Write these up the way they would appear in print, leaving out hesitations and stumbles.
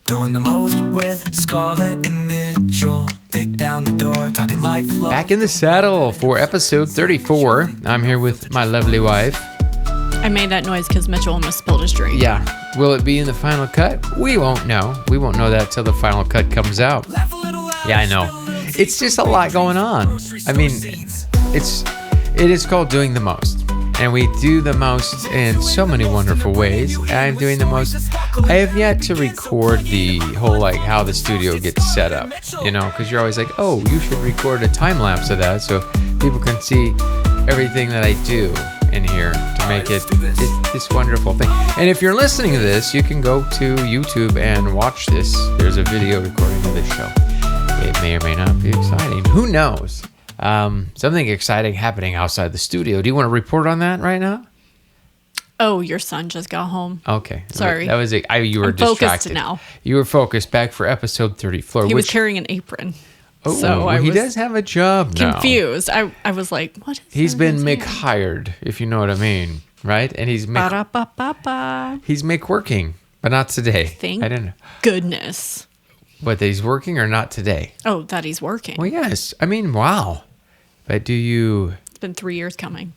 Doing the most with Scarlet and Mitchell. Kick down the door, talking life. Back in the saddle for episode 34. I'm here with my lovely wife. I made that noise because Mitchell almost spilled his drink. Yeah. Will it be in the final cut? We won't know. We won't know that till the final cut comes out. Yeah, I know. It's just a lot going on. I mean, it is called doing the most. And we do the most in so many wonderful ways. I'm doing the most. I have yet to record the whole, like, how the studio gets set up, you know, because you're always like, oh, you should record a time lapse of that so people can see everything that I do in here to make it this wonderful thing. And if you're listening to this, you can go to YouTube and watch this. There's a video recording of this show. It may or may not be exciting. Who knows? Something exciting happening outside the studio. Do you want to report on that right now? Oh, your son just got home. Okay. Sorry. That was it. You were distracted. Focused now. You were focused back for episode 34. He was carrying an apron. Oh, so he does have a job now. Confused. I was like, what is He's been Mick McHired, if you know what I mean, right? And he's He's McWorking, but not today. Thank I don't know. goodness. But that he's working or not today? Oh, that he's working. Well, yes. I mean, wow. But do you... It's been 3 years coming.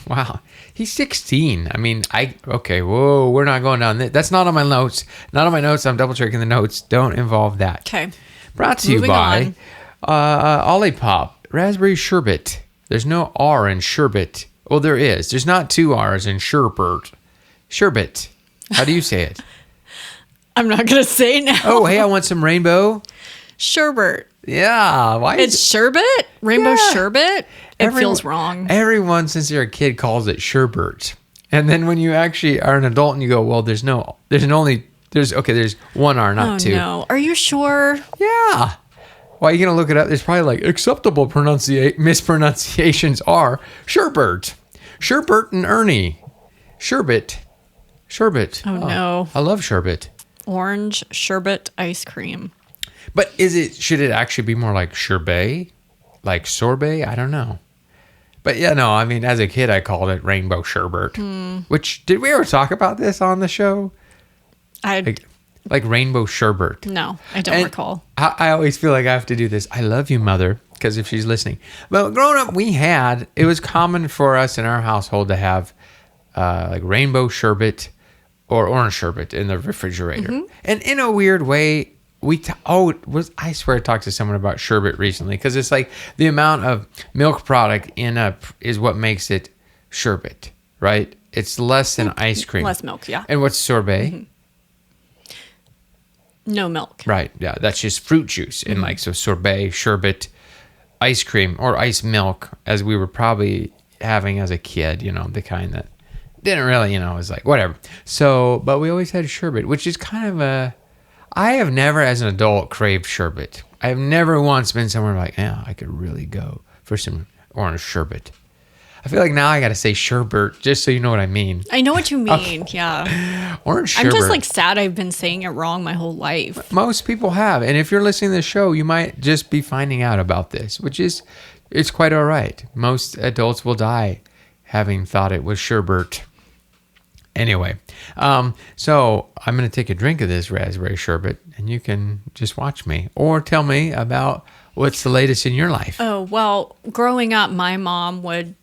Wow. He's 16. I mean, okay, whoa, we're not going down. That's not on my notes. Not on my notes. I'm double checking the notes. Don't involve that. Okay. Brought to you by Olipop Raspberry Sherbet. There's no R in sherbet. Well, there is. There's not two R's in sherbert. Sherbet. How do you say it? I'm not going to say now. Oh, hey, I want some rainbow. Sherbert. Yeah. Why is It's sherbet? Rainbow sherbet? It feels wrong. Everyone, since you're a kid, calls it sherbert. And then when you actually are an adult and you go, well, there's one R, not two. Oh, no. Are you sure? Yeah. Why are you going to look it up? There's probably like acceptable mispronunciations are sherbert. Sherbert and Ernie. Sherbet. Sherbet. Oh, no. I love sherbet. Orange sherbet ice cream. But should it actually be more like sherbet? Like sorbet? I don't know. But yeah, no, I mean, as a kid, I called it rainbow sherbet. Which, did we ever talk about this on the show? Like rainbow sherbet. No, I don't recall. I always feel like I have to do this. I love you, Mother, because if she's listening. But growing up, it was common for us in our household to have like rainbow sherbet or orange sherbet in the refrigerator. Mm-hmm. And in a weird way, I swear I talked to someone about sherbet recently, because it's like the amount of milk product is what makes it sherbet, right? It's less than ice cream. Less milk, yeah. And what's sorbet? Mm-hmm. No milk. Right, yeah, that's just fruit juice. And so sorbet, sherbet, ice cream, or ice milk, as we were probably having as a kid, the kind that didn't really, was like, whatever. So, but we always had sherbet, which is kind of I have never, as an adult, craved sherbet. I have never once been somewhere like, yeah, I could really go for some orange sherbet. I feel like now I got to say sherbet, just so you know what I mean. I know what you mean, yeah. Orange sherbet. I'm just like sad I've been saying it wrong my whole life. Most people have. And if you're listening to the show, you might just be finding out about this, it's quite all right. Most adults will die having thought it was sherbet. Anyway, so I'm going to take a drink of this raspberry sherbet, and you can just watch me or tell me about what's the latest in your life. Oh, well, growing up, my mom would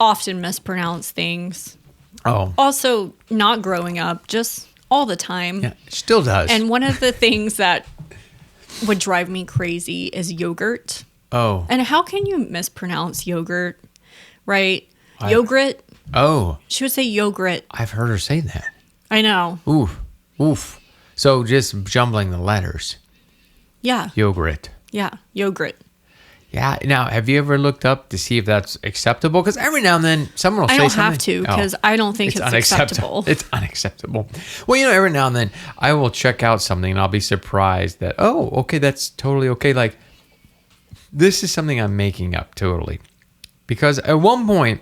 often mispronounce things. Oh. Also, not growing up, just all the time. Yeah, still does. And one of the things that would drive me crazy is yogurt. Oh. And how can you mispronounce yogurt, right? Yogurt. Oh. She would say yogurt. I've heard her say that. I know. Oof. So just jumbling the letters. Yeah. Yogurt. Yeah, yogurt. Yeah. Now, have you ever looked up to see if that's acceptable? Because every now and then someone will say something. I don't have to, because I don't think it's acceptable. It's unacceptable. Well, every now and then I will check out something and I'll be surprised that, oh, okay, that's totally okay. Like, this is something I'm making up totally. Because at one point,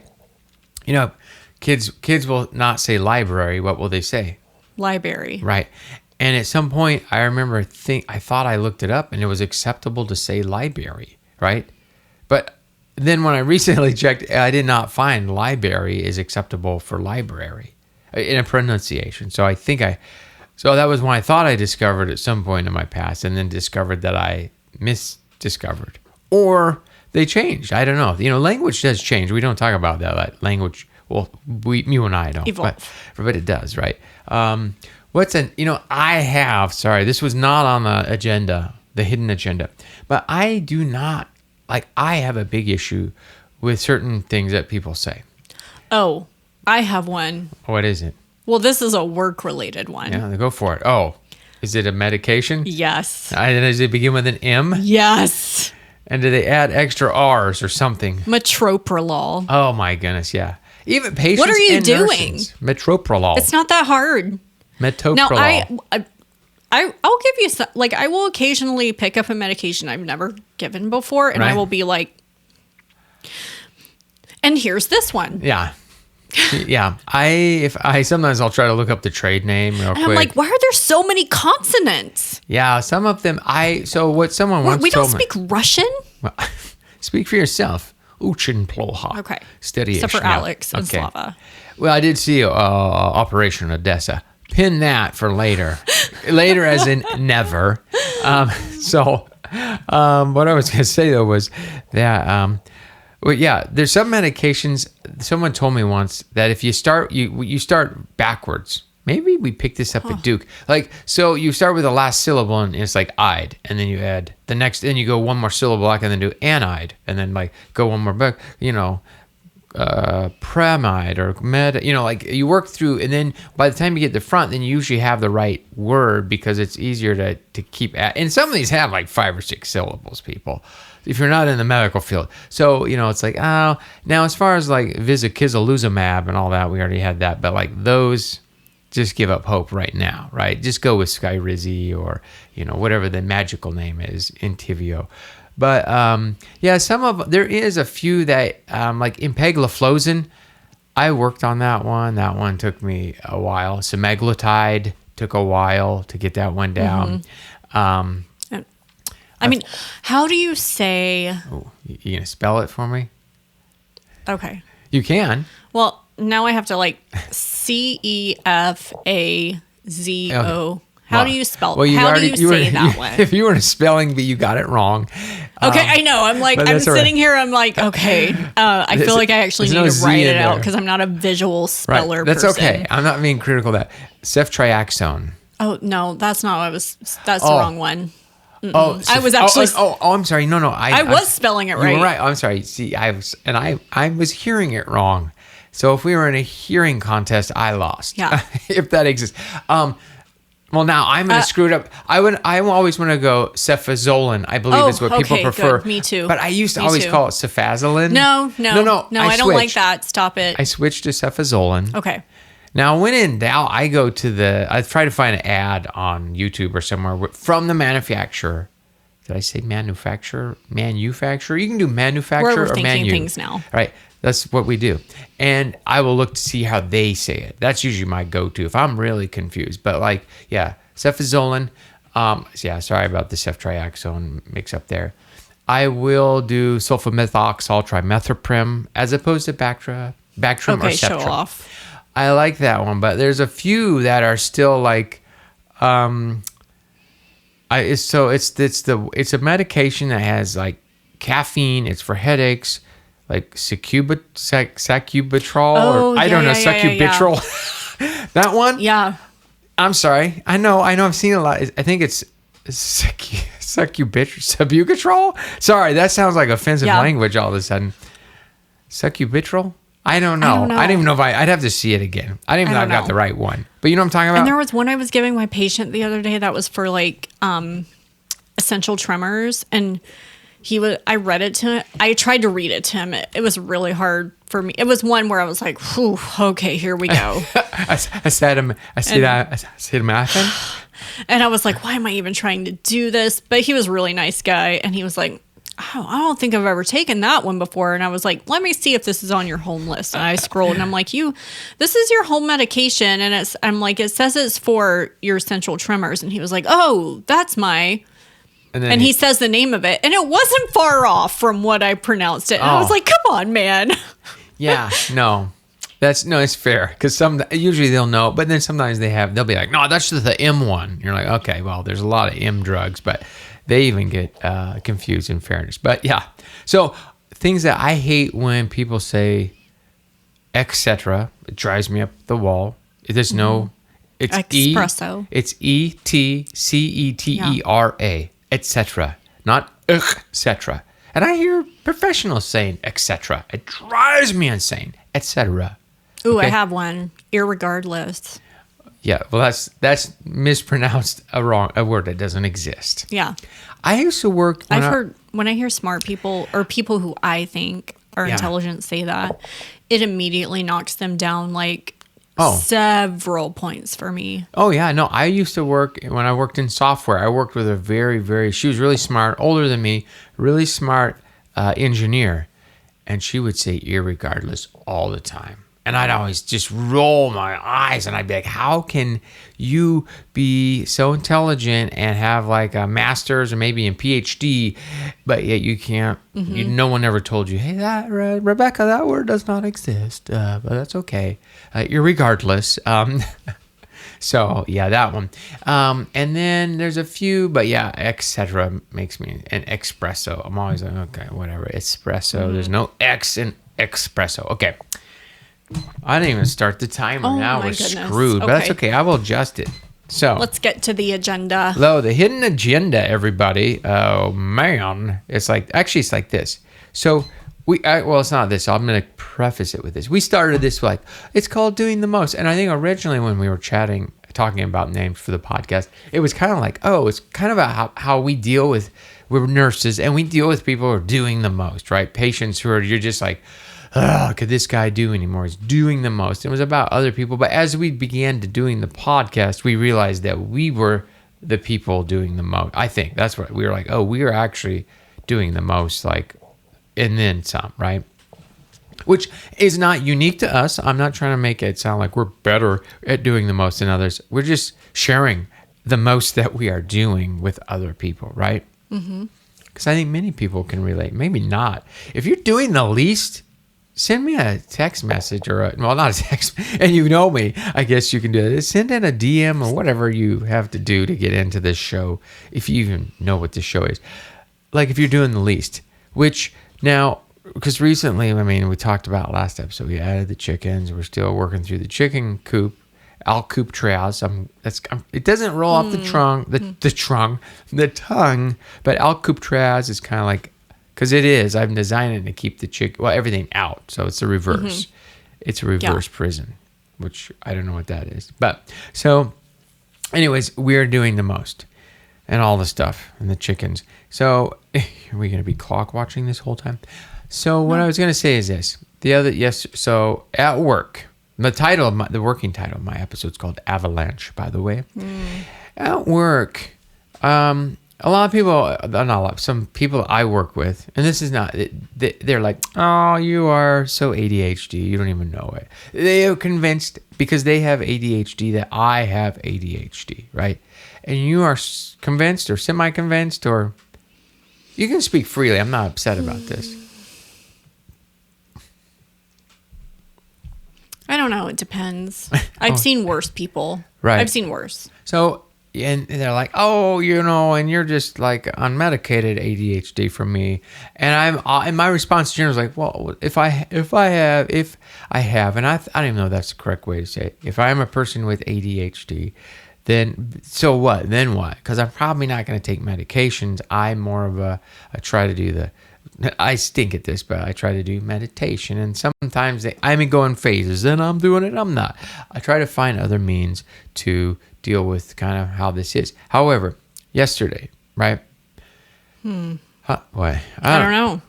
kids will not say library. What will they say? Library. Right. And at some point, I remember I thought I looked it up and it was acceptable to say library, right? But then when I recently checked, I did not find library is acceptable for library in a pronunciation. So I think So that was when I thought I discovered at some point in my past, and then discovered that I misdiscovered, or they changed. I don't know. Language does change. We don't talk about that. Like language. Well, you and I don't. Evolve. But it does, right? I have. Sorry, this was not on the agenda, the hidden agenda. But I do not like. I have a big issue with certain things that people say. Oh, I have one. What is it? Well, this is a work-related one. Yeah, go for it. Oh, is it a medication? Yes. Does it begin with an M? Yes. And do they add extra R's or something? Metoprolol. Oh my goodness, yeah. Even patients. What are you and doing? Nurses. Metoprolol. It's not that hard. Metoprolol. Now, I'll give you some. Like, I will occasionally pick up a medication I've never given before, and Right. I will be like, and here's this one. Yeah. Yeah. Sometimes I'll try to look up the trade name real quick. And I'm like, why are there so many consonants? Yeah, some of them. So what someone once We don't told me. speak Russian? Well, speak for yourself. Uchin ploha. Okay. Steady. Except for Alex and Slava. Well, I did see Operation Odessa. Pin that for later. Later as in never. What I was going to say, though, was that... well, yeah, there's some medications. Someone told me once that if you start, you start backwards. Maybe we picked this up at Duke. Like, so you start with the last syllable and it's like "ide," and then you add the next, then you go one more syllable back and then do "anide," and then like go one more back. Premide or med. Like you work through, and then by the time you get to the front, then you usually have the right word because it's easier to keep at. And some of these have like 5 or 6 syllables, people. If you're not in the medical field. So, it's like, now as far as like visakizoluzumab and all that, we already had that. But like those, just give up hope right now, right? Just go with Skyrizi or, whatever the magical name is, Entyvio. But there is a few that, like empagliflozin, I worked on that one. That one took me a while. Semaglutide took a while to get that one down. Mm-hmm. How do you say... Oh, you going to spell it for me? Okay. You can. Well, now I have to like CEFAZO. Okay. How do you spell? Well, how do you say that one? If you were in a spelling bee, you got it wrong. Okay, I know. I'm like, I'm sitting here. I'm like, okay. I feel like I actually need to write it out because I'm not a visual speller. Right. That's person. okay. I'm not being critical of that. Ceftriaxone. Oh no, that's not what I was. That's the wrong one. Oh, I was actually. I'm sorry. No. I was spelling it right. You were right. I'm sorry. See, I was hearing it wrong. So if we were in a hearing contest, I lost. Yeah. If that exists. Well, now I'm going to screw it up. I always want to go cefazolin. I believe is what people prefer. Good. Me too. But I used to always call it cefazolin. No. I don't like that. Stop it. I switched to cefazolin. Okay. Now, when in doubt, I try to find an ad on YouTube or somewhere from the manufacturer. Did I say manufacturer? Manufacturer? You can do manufacturer We're or thinking things now. Right. That's what we do. And I will look to see how they say it. That's usually my go-to if I'm really confused. But cefazolin. Sorry about the ceftriaxone mix-up there. I will do sulfamethoxyl trimethoprim as opposed to Bactrim or Septrim. Show off. I like that one, but there's a few that are still like, it's a medication that has like caffeine. It's for headaches, like sacubitril, sacubitril. That one. Yeah. I'm sorry. I know. I've seen a lot. I think it's sacubitril. Sorry, that sounds like offensive language all of a sudden. Sacubitril. I don't know. I don't even know if I'd have to see it again. I don't even know if I got the right one. But you know what I'm talking about? And there was one I was giving my patient the other day that was for like essential tremors. And I read it to him. I tried to read it to him. It was really hard for me. It was one where I was like, whew, okay, here we go. acetaminophen. And I was like, why am I even trying to do this? But he was a really nice guy. And he was like, oh, I don't think I've ever taken that one before. And I was like, let me see if this is on your home list. And I scrolled and I'm like, this is your home medication. And I'm like, it says it's for your essential tremors. And he was like, oh, that's and he says the name of it. And it wasn't far off from what I pronounced it. And I was like, come on, man. Yeah, no. It's fair because usually they'll know, but then sometimes they'll be like, no, that's just the M one. You're like, okay, well, there's a lot of M drugs, but they even get confused in fairness. But yeah, so things that I hate when people say, etc. It drives me up the wall. There's no, it's espresso. It's ETCETERA, etc. Not etc. And I hear professionals saying etc. It drives me insane, etc. Ooh, I have one. Irregardless. Yeah, well, that's mispronounced a word that doesn't exist. Yeah. I used to work. When I hear smart people or people who I think are intelligent say that, it immediately knocks them down like several points for me. Oh yeah, no. I used to work when I worked in software. I worked with a she was really smart, older than me, really smart engineer, and she would say irregardless all the time. And I'd always just roll my eyes and I'd be like, how can you be so intelligent and have like a master's or maybe a PhD, but yet you can't, no one ever told you, hey, Rebecca, that word does not exist, but that's okay. Irregardless. So yeah, that one. And then there's a few, but yeah, etc. makes me an espresso. I'm always like, okay, whatever. Espresso. There's no X in espresso. Okay. I didn't even start the timer. Now we're screwed, but that's okay. I will adjust it. So let's get to the agenda. The hidden agenda, everybody. Oh man, it's like this. So it's not this. I'm going to preface it with this. We started this like it's called doing the most, and I think originally when we were talking about names for the podcast, it was kind of like, it's kind of how we deal with. We're nurses, and we deal with people who are doing the most, right? Patients who you're just like, could this guy do anymore? He's doing the most. It was about other people. But as we began to doing the podcast, we realized that we were the people doing the most. I think that's what we were like, we are actually doing the most, like, and then some, right? Which is not unique to us. I'm not trying to make it sound like we're better at doing the most than others. We're just sharing the most that we are doing with other people, right? Because I think many people can relate. Maybe not. If you're doing the least, send me a text message not a text, and you know me, I guess you can do it. Send in a DM or whatever you have to do to get into this show, if you even know what this show is. Like if you're doing the least, which now, because recently, we talked about last episode, we added the chickens. We're still working through the chicken coop, alcoutrez. It doesn't roll off the tongue, but alcoutrez is kind of like, because it is. I'm designing to keep the everything out. So it's a reverse. It's a reverse prison, which I don't know what that is. But so anyways, we're doing the most and all the stuff and the chickens. So are we going to be clock watching this whole time? So what I was going to say is this. So at work, the working title of my episode is called Avalanche, by the way. At work, a lot of people, not a lot, some people I work with, and this is not, they're like, oh, you are so ADHD, you don't even know it. They are convinced, because they have ADHD, that I have ADHD, right? And you are convinced or semi-convinced, or you can speak freely. I'm not upset about this. I don't know. It depends. I've seen worse people. Right. I've seen worse. So, and they're like, and you're just like unmedicated ADHD from me. And and my response to Jen was like, well, if I have, and I don't even know if that's the correct way to say it. If I am a person with ADHD, then so what? Then what? Because I'm probably not going to take medications. I'm more of I try to do I stink at this, but I try to do meditation. And sometimes I'm going phases. Then I'm doing it. I'm not. I try to find other means to deal with kind of how this is. However, yesterday, right? What? I don't know.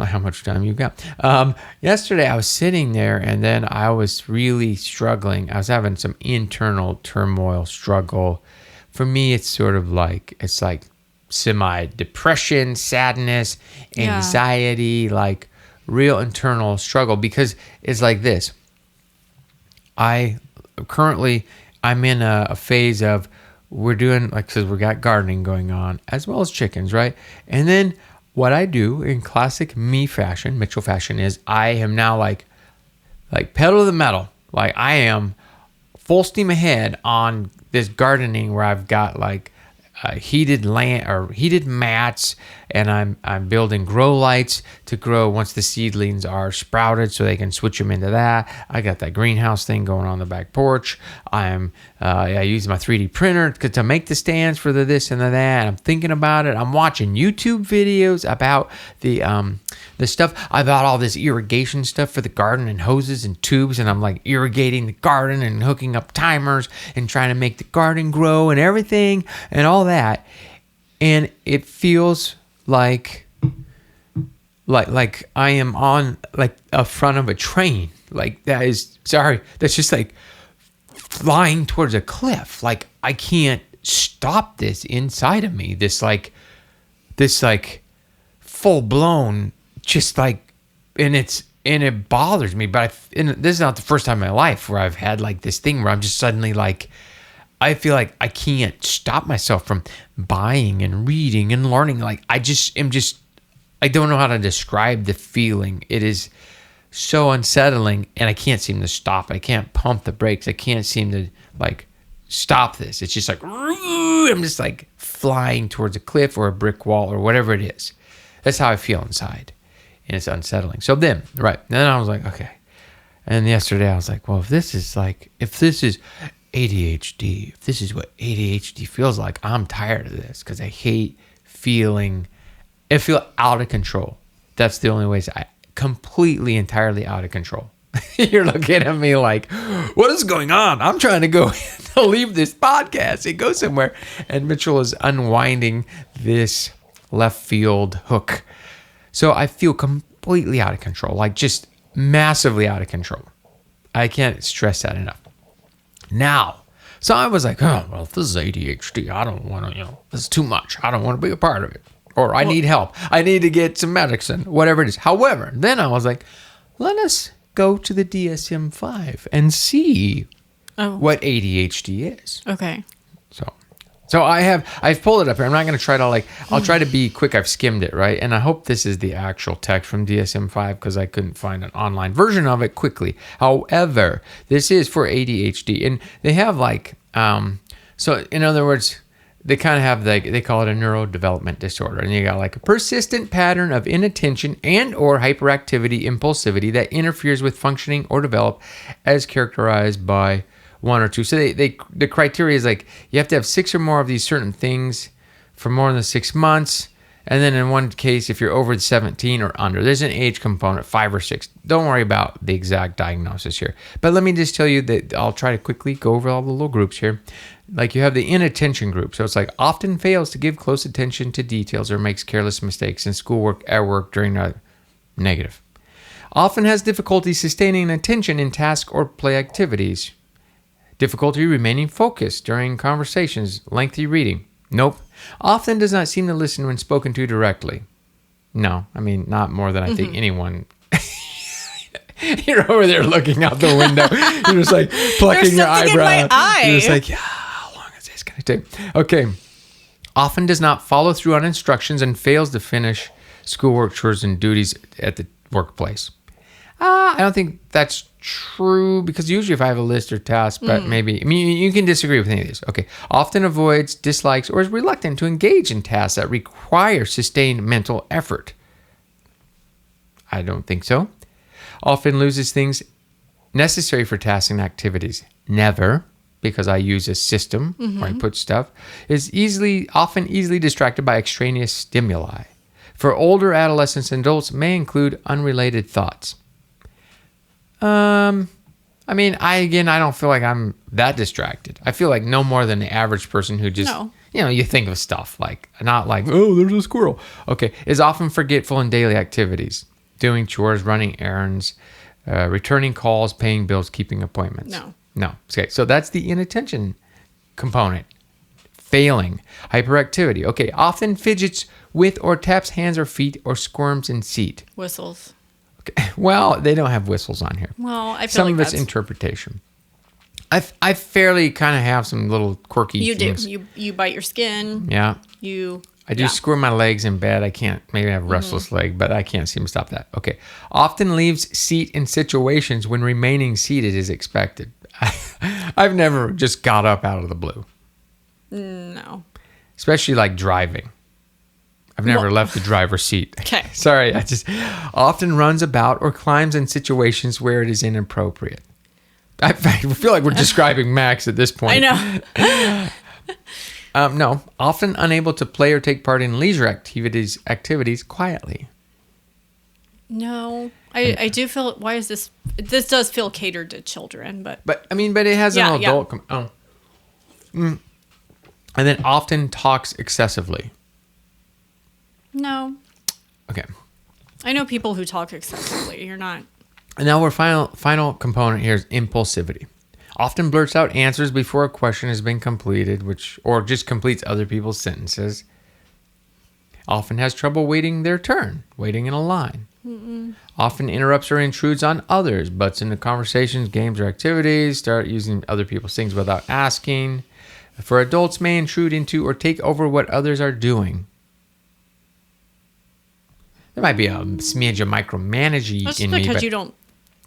How much time you got? Yesterday, I was sitting there, and then I was really struggling. I was having some internal turmoil, struggle. For me, it's sort of like, semi-depression, sadness, anxiety, like real internal struggle, because it's like this. I'm in a phase of, we're doing, because we got gardening going on, as well as chickens, right? And then what I do in classic me fashion, Mitchell fashion, is I am now like like pedal to the metal. Like I am full steam ahead on this gardening where I've got like heated mats, and I'm building grow lights to grow once the seedlings are sprouted, so they can switch them into that. I got that greenhouse thing going on the back porch. I use my 3D printer to make the stands for the this and the that. I'm thinking about it. I'm watching YouTube videos about the stuff. I bought all this irrigation stuff for the garden and hoses and tubes, and I'm like irrigating the garden and hooking up timers and trying to make the garden grow and everything and all that. And it feels like I am on like a front of a train. Like that's just like flying towards a cliff. Like I can't stop this inside of me. This full blown, just like, and it bothers me. But this is not the first time in my life where I've had like this thing where I'm just suddenly like, I feel like I can't stop myself from buying and reading and learning. Like I don't know how to describe the feeling. It is so unsettling, and I can't seem to stop it. I can't pump the brakes. I can't seem to like stop this. It's just like, I'm just like flying towards a cliff or a brick wall or whatever it is. That's how I feel inside, and it's unsettling. So then I was like, okay. And yesterday I was like, well, if this is ADHD, if this is what ADHD feels like, I'm tired of this, because I hate feeling out of control. That's the only way. I completely, entirely out of control. You're looking at me like, what is going on? I'm trying to go to leave this podcast and go somewhere. And Mitchell is unwinding this left field hook. So I feel completely out of control, like just massively out of control. I can't stress that enough. Now, so I was like, oh, well, if this is ADHD, I don't want to, this is too much. I don't want to be a part of it. Or I need help. I need to get some medicine, whatever it is. However, then I was like, let us go to the DSM-5 and see what ADHD is. Okay. So I've pulled it up here. I'm not going to try to I'll try to be quick. I've skimmed it, right? And I hope this is the actual text from DSM-5, because I couldn't find an online version of it quickly. However, this is for ADHD, and they have so in other words, they kind of have they call it a neurodevelopment disorder, and you got like a persistent pattern of inattention and or hyperactivity, impulsivity that interferes with functioning or develop as characterized by one or two. So the criteria is like you have to have 6 or more of these certain things for more than 6 months. And then in one case, if you're over 17 or under, there's an age component, 5 or 6. Don't worry about the exact diagnosis here. But let me just tell you that I'll try to quickly go over all the little groups here. Like you have the inattention group. So it's like often fails to give close attention to details or makes careless mistakes in schoolwork, at work during a negative. Often has difficulty sustaining attention in task or play activities. Difficulty remaining focused during conversations, lengthy reading. Nope. Often does not seem to listen when spoken to directly. No, I mean, not more than I think anyone. You're over there looking out the window. You're just like plucking your eyebrow. In my eye. You're just like, yeah, how long is this going to take? Okay. Often does not follow through on instructions and fails to finish schoolwork, chores, and duties at the workplace. I don't think that's true, because usually if I have a list or task, but maybe, I mean, you can disagree with any of these. Okay. Often avoids, dislikes, or is reluctant to engage in tasks that require sustained mental effort. I don't think so. Often loses things necessary for tasks and activities. Never, because I use a system where I put stuff. Is often easily distracted by extraneous stimuli. For older adolescents and adults, may include unrelated thoughts. I mean, I don't feel like I'm that distracted. I feel like no more than the average person who just, you think of stuff like, not like, oh, there's a squirrel. Okay. Is often forgetful in daily activities, doing chores, running errands, returning calls, paying bills, keeping appointments. No. Okay. So that's the inattention component. Failing. Hyperactivity. Okay. Often fidgets with or taps hands or feet or squirms in seat. Whistles. Okay. Well, they don't have whistles on here. Well, I feel some like of it's that's... interpretation. I fairly kind of have some little quirky You things. do. You bite your skin. Yeah. You I do square my legs in bed. I can't, maybe I have a restless leg, but I can't seem to stop that. Okay. Often leaves seat in situations when remaining seated is expected. I've never just got up out of the blue. No. Especially like driving. I've never left the driver's seat. Okay. Sorry. I just often runs about or climbs in situations where it is inappropriate. I feel like we're describing Max at this point. I know. No, often unable to play or take part in leisure activities quietly. No. I do feel, why is this does feel catered to children, but I mean, it has an adult. And then often talks excessively. No. Okay. I know people who talk excessively. You're not. And now our final component here is impulsivity. Often blurts out answers before a question has been completed, or just completes other people's sentences. Often has trouble waiting their turn, waiting in a line. Often interrupts or intrudes on others, butts into conversations, games, or activities, start using other people's things without asking. For adults, may intrude into or take over what others are doing. There might be a smidge of micromanaging That's in me, because but you don't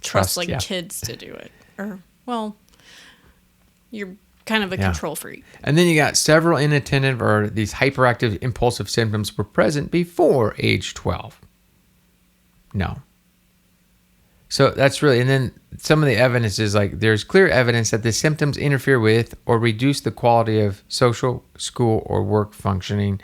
trust like yeah. kids to do it. Or, well, you're kind of a control freak. And then you got several inattentive or these hyperactive impulsive symptoms were present before age 12. No. So that's really, and then some of the evidence is like there's clear evidence that the symptoms interfere with or reduce the quality of social, school, or work functioning.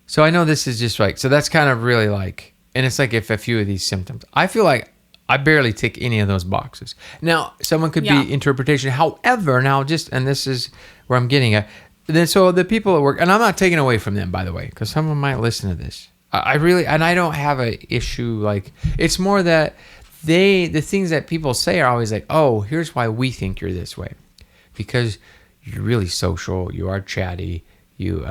So I know this is just like, so that's kind of really like, and it's like if a few of these symptoms, I feel like I barely tick any of those boxes. Now, someone could be interpretation. However, now just, and this is where I'm getting at, then so the people at work, and I'm not taking away from them, by the way, because someone might listen to this. I really, and I don't have an issue, like, it's more that the things that people say are always like, oh, here's why we think you're this way. Because you're really social, you are chatty, you're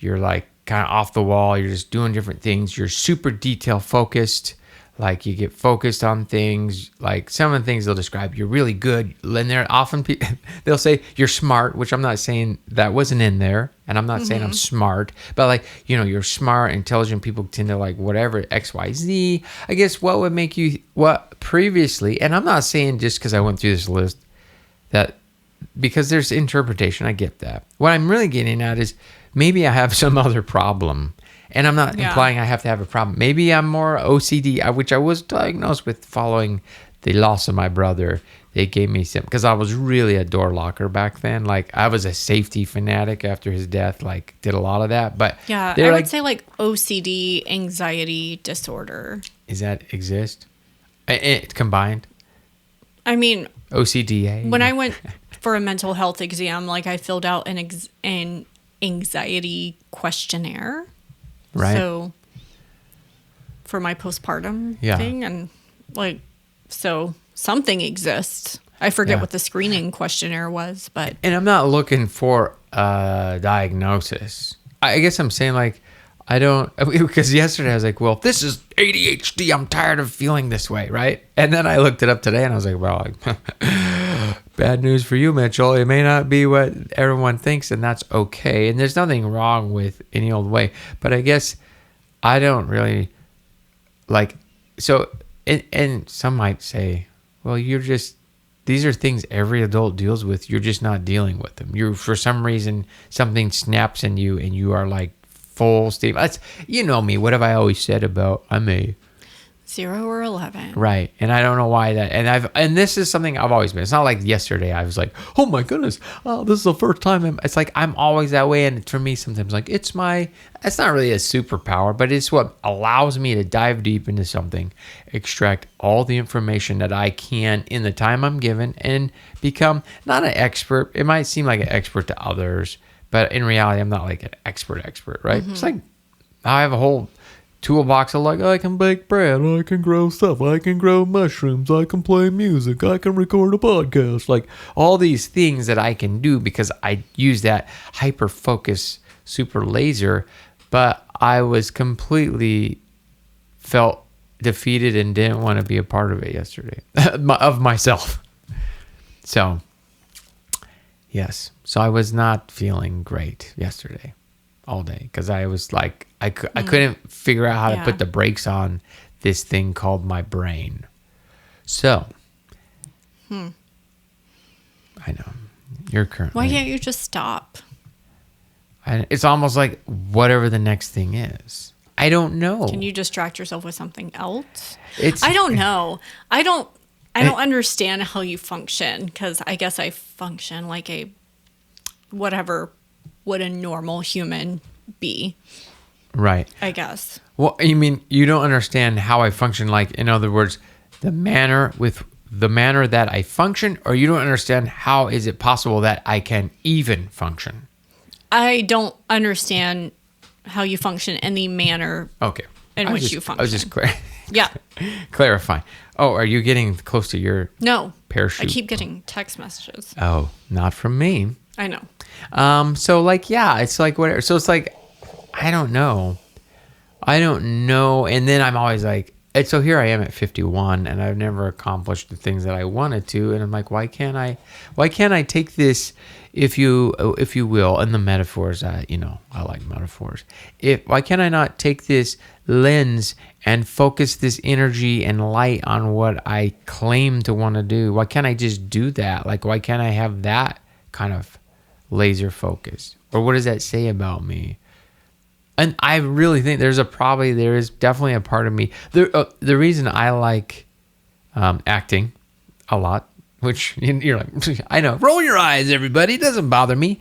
like kind of off the wall, you're just doing different things, you're super detail focused, like you get focused on things, like some of the things they'll describe, you're really good, and they're often, they'll say you're smart, which I'm not saying that wasn't in there, and I'm not saying I'm smart, but like, you know, you're smart, intelligent people tend to like whatever, X, Y, Z. I guess what would make you, what previously, and I'm not saying just because I went through this list, that, because there's interpretation, I get that. What I'm really getting at is maybe I have some other problem. And I'm not implying I have to have a problem. Maybe I'm more OCD, which I was diagnosed with following the loss of my brother. They gave me some, because I was really a door locker back then. Like, I was a safety fanatic after his death, like, did a lot of that. But yeah, I would say like OCD, anxiety disorder. Does that exist? It combined? I mean, OCDA? When I went for a mental health exam, like, I filled out an anxiety questionnaire. Right. So for my postpartum thing, and like, so something exists. I forget what the screening questionnaire was, but. And I'm not looking for a diagnosis. I guess I'm saying like, I don't, because yesterday I was like, well, if this is ADHD, I'm tired of feeling this way, right? And then I looked it up today and I was like, well, bad news for you, Mitchell. It may not be what everyone thinks, and that's okay. And there's nothing wrong with any old way. But I guess I don't really like, so, and some might say, well, these are things every adult deals with. You're just not dealing with them. For some reason, something snaps in you and you are like full steam. You know me. What have I always said about I'm a 0 or 11. Right. And I don't know why that, and this is something I've always been. It's not like yesterday I was like, oh my goodness, this is the first time. It's like, I'm always that way. And for me, sometimes like, it's not really a superpower, but it's what allows me to dive deep into something, extract all the information that I can in the time I'm given, and become not an expert. It might seem like an expert to others, but in reality, I'm not like an expert, right? It's like, I have a whole toolbox of like, I can bake bread, I can grow stuff, I can grow mushrooms, I can play music, I can record a podcast, like all these things that I can do because I use that Hyperfocus super laser. But I was completely felt defeated and didn't want to be a part of it yesterday of myself. So yes, so I was not feeling great yesterday. all day because I was like, I couldn't figure out how to put the brakes on this thing called my brain. So, I know you're currently. Why can't you just stop? It's almost like whatever the next thing is. I don't know. Can you distract yourself with something else? It's. I don't know. I don't understand how you function because I guess I function like a whatever would a normal human be. Right. I guess. Well, you mean you don't understand how I function? Like, in other words, the manner that I function, or you don't understand how is it possible that I can even function? I don't understand how you function in the manner in which you function. I was just clarifying. Oh, are you getting close to your parachute? I keep getting text messages. Oh, not from me. I know. So like, yeah, it's like whatever. So it's like, I don't know. And then I'm always like, and so here I am at 51 and I've never accomplished the things that I wanted to. And I'm like, why can't I take this, if you will, and the metaphors, I like metaphors. Why can't I not take this lens and focus this energy and light on what I claim to want to do? Why can't I just do that? Like, why can't I have that kind of laser focus? Or what does that say about me? And I really think there is definitely a part of me. The reason I like acting a lot, which you're like, I know, roll your eyes, everybody. It doesn't bother me.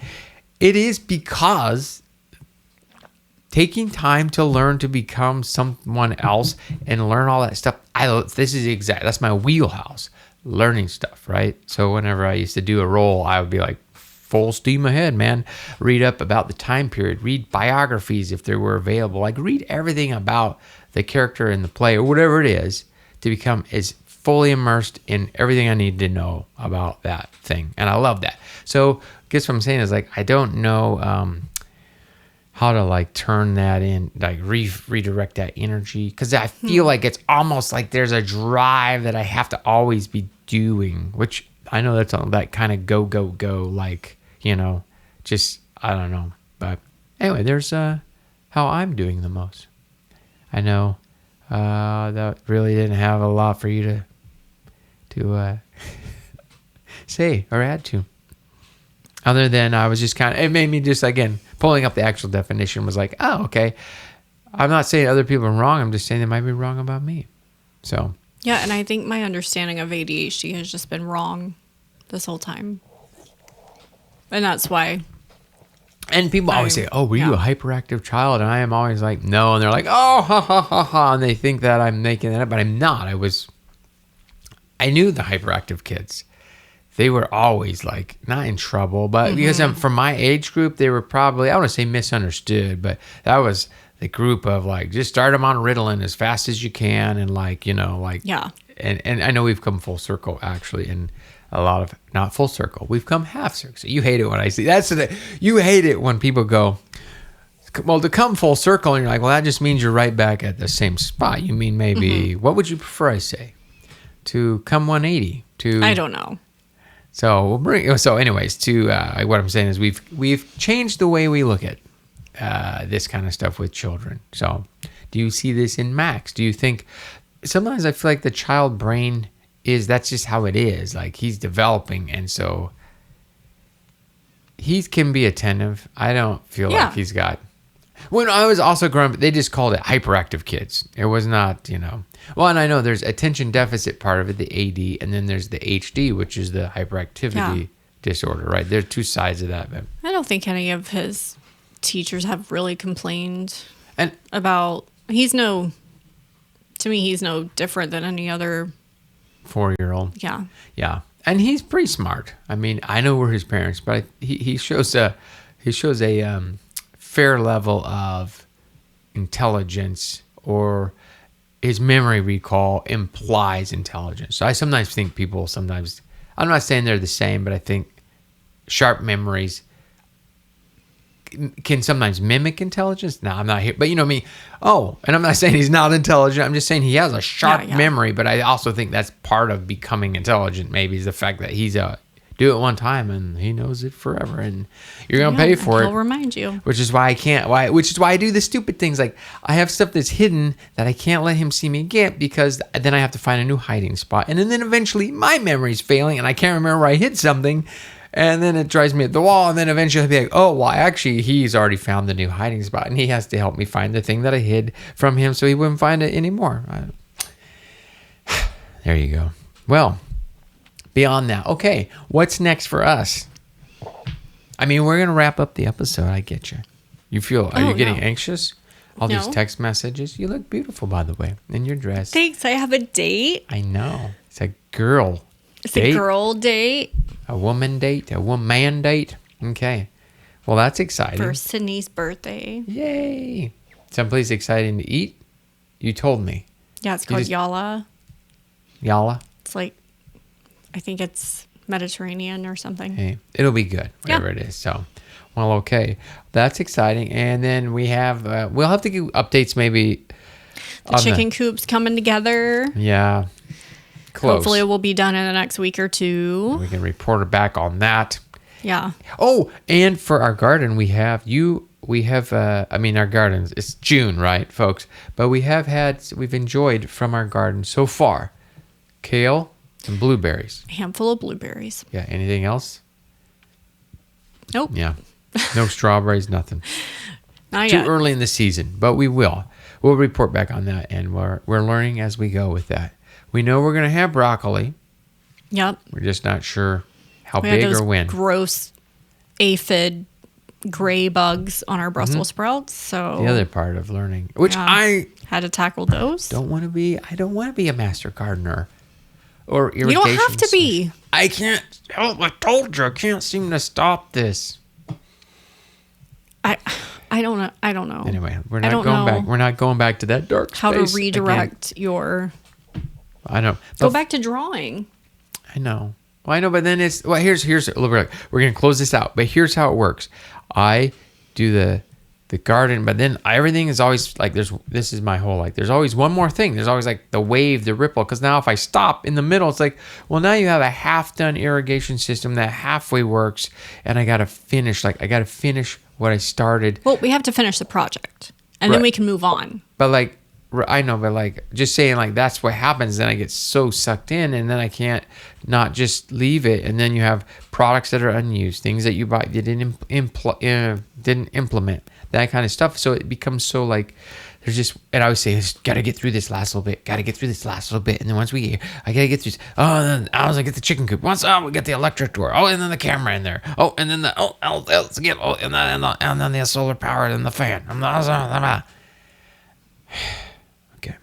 It is because taking time to learn to become someone else and learn all that stuff. That's my wheelhouse, learning stuff, right? So whenever I used to do a role, I would be like, full steam ahead, man. Read up about the time period. Read biographies if they were available. Like, read everything about the character in the play or whatever it is to become as fully immersed in everything I need to know about that thing. And I love that. So I guess what I'm saying is, like, I don't know how to, like, turn that in, like, redirect that energy. Because I feel like it's almost like there's a drive that I have to always be doing, which I know that's that kind of go, like, just, I don't know. But anyway, there's how I'm doing the most. I know that really didn't have a lot for you to say or add to. Other than I was just it made me just, again, pulling up the actual definition was like, oh, okay. I'm not saying other people are wrong. I'm just saying they might be wrong about me. So. Yeah, and I think my understanding of ADHD has just been wrong this whole time. And that's why. And people always say, oh, were you a hyperactive child? And I am always like, no. And they're like, oh, ha, ha, ha, ha. And they think that I'm making that up, but I'm not. I knew the hyperactive kids. They were always, like, not in trouble, but because from my age group, they were probably, I don't want to say misunderstood, but that was the group of, like, just start them on Ritalin as fast as you can. And, like, yeah. And I know we've come full circle, actually, and a lot of, not full circle, we've come half circle. So you hate it when I see you hate it when people go, well, to come full circle, and you're like, well, that just means you're right back at the same spot. You mean maybe, what would you prefer I say? To come 180? I don't know. So anyways, what I'm saying is we've changed the way we look at this kind of stuff with children. So do you see this in Max? Do you think, sometimes I feel like the child brain that's just how it is. Like, he's developing, and so he can be attentive. I don't feel like he's got. When I was also growing up, they just called it hyperactive kids. It was not, Well, and I know there's attention deficit part of it, the AD, and then there's the HD, which is the hyperactivity disorder, right? There are two sides of that. But I don't think any of his teachers have really complained about. To me, he's no different than any other 4-year-old. Yeah. Yeah. And he's pretty smart. I mean, I know we're his parents, but he shows a fair level of intelligence, or his memory recall implies intelligence. So I sometimes think I'm not saying they're the same, but I think sharp memories can sometimes mimic intelligence. No, I'm not here, but you know me. Oh, and I'm not saying he's not intelligent. I'm just saying he has a sharp memory, but I also think that's part of becoming intelligent. Maybe is the fact that he's do it one time, and he knows it forever, and you're gonna pay for it. He'll remind you. Which is why I can't. Which is why I do the stupid things. Like I have stuff that's hidden that I can't let him see me get because then I have to find a new hiding spot, and then eventually my memory's failing, and I can't remember where I hid something, and then it drives me at the wall, and then eventually I'll be like, oh, well, actually he's already found the new hiding spot, and he has to help me find the thing that I hid from him so he wouldn't find it anymore. There you go. Well. Beyond that, okay, what's next for us? I mean, we're gonna wrap up the episode. I get you. Are you getting anxious? All these text messages. You look beautiful, by the way, in your dress. Thanks. I have a date. I know. It's a girl. It's a girl date. A woman date. A woman date. Okay. Well, that's exciting. For Sydney's birthday. Yay! Someplace exciting to eat. You told me. Yeah, it's called Yala. Yala. It's like. I think it's Mediterranean or something. Hey, it'll be good, whatever it is. So, well, okay. That's exciting. And then we have, we'll have to give updates maybe. The chicken coop's coming together. Yeah. Close. Hopefully it will be done in the next week or two. We can report back on that. Yeah. Oh, and for our garden, our gardens, it's June, right, folks? But we've enjoyed from our garden so far, kale, and blueberries. A handful of blueberries. Yeah. Anything else? Nope. Yeah. No strawberries, nothing. Not Too yet. early in the season, but we will. We'll report back on that, and we're learning as we go with that. We know we're going to have broccoli. Yep. We're just not sure how We big had those or when. gross aphid gray bugs on our Brussels sprouts. So The other part of learning, which I had to tackle those. don't want to be. I don't want to be a master gardener. Or irrigation. You don't have to be. I can't. Oh, I told you, I can't seem to stop this. I don't know. I don't know. Anyway, we're not going back. We're not going back to that dark space. How to redirect your. I know. Go back to drawing. I know. Well, I know, but then here's we're gonna close this out. But here's how it works. I do the garden, but then everything is always like this is my whole like there's always one more thing. There's always like the wave, the ripple, because now if I stop in the middle, it's like, well, now you have a half done irrigation system that halfway works, and I gotta finish what I started. Well, we have to finish the project and then we can move on. But like I know, but like just saying like that's what happens, then I get so sucked in, and then I can't not just leave it, and then you have products that are unused, things that you buy you didn't implement, that kind of stuff. So it becomes so like there's just, and I always say, gotta get through this last little bit, and then once I gotta get through this, and then I was like, get the chicken coop, we get the electric door, and then the camera in there, and then and then the solar power and the fan. Okay,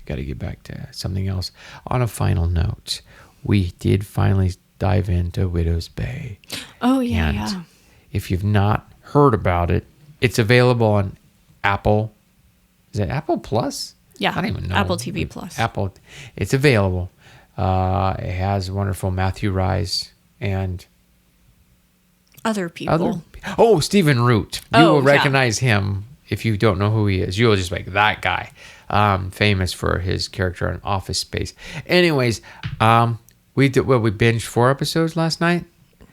gotta get back to something else. On a final note, we did finally dive into Widow's Bay. Oh yeah, and if you've not heard about it, it's available on Apple. Is it Apple Plus? Yeah, I don't even know. Apple TV Plus. Apple. It's available. It has wonderful Matthew Rice and other people. Stephen Root. You will recognize him if you don't know who he is. You will just be like, that guy. Famous for his character on Office Space. Anyways, we binged 4 episodes last night.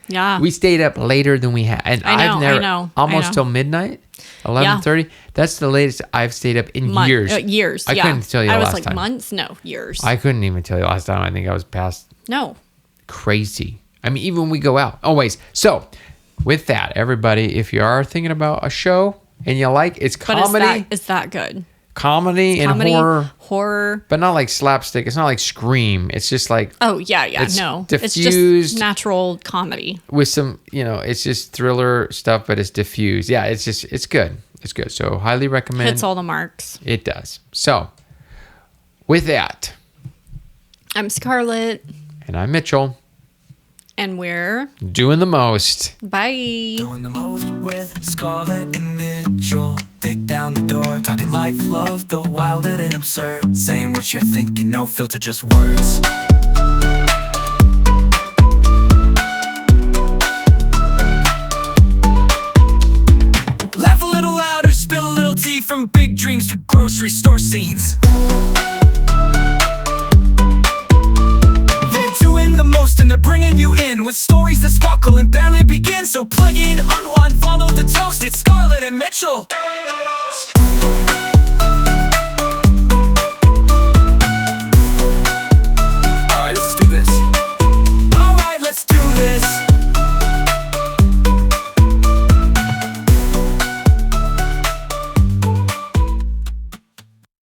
Yeah. We stayed up later than we had. And I know. Almost till midnight, 11:30. Yeah. That's the latest I've stayed up in years. Years, I couldn't tell you last time. I was like months? No, years. I couldn't even tell you last time. I think I was past. No. Crazy. I mean, even when we go out. Always. So, with that, everybody, if you are thinking about a show and you like, it's comedy. But it's that good. Comedy and horror, but not like slapstick. It's not like Scream. It's just like it's diffused, it's just natural comedy with some, it's just thriller stuff, but it's diffused. Yeah, it's good. It's good. So highly recommend. Hits all the marks. It does. So with that, I'm Scarlet, and I'm Mitchell, and we're doing the most. Bye. Doing the most with Scarlet and Mitchell. Dig down the door, talking life, love, the wild and absurd. Saying what you're thinking, no filter, just words. Laugh a little louder, spill a little tea, from big dreams to grocery store scenes. They're doing the most. and they're bringing you in with stories that sparkle and barely begin. So plug in, unwind, follow the toast. It's Scarlet and Mitchell.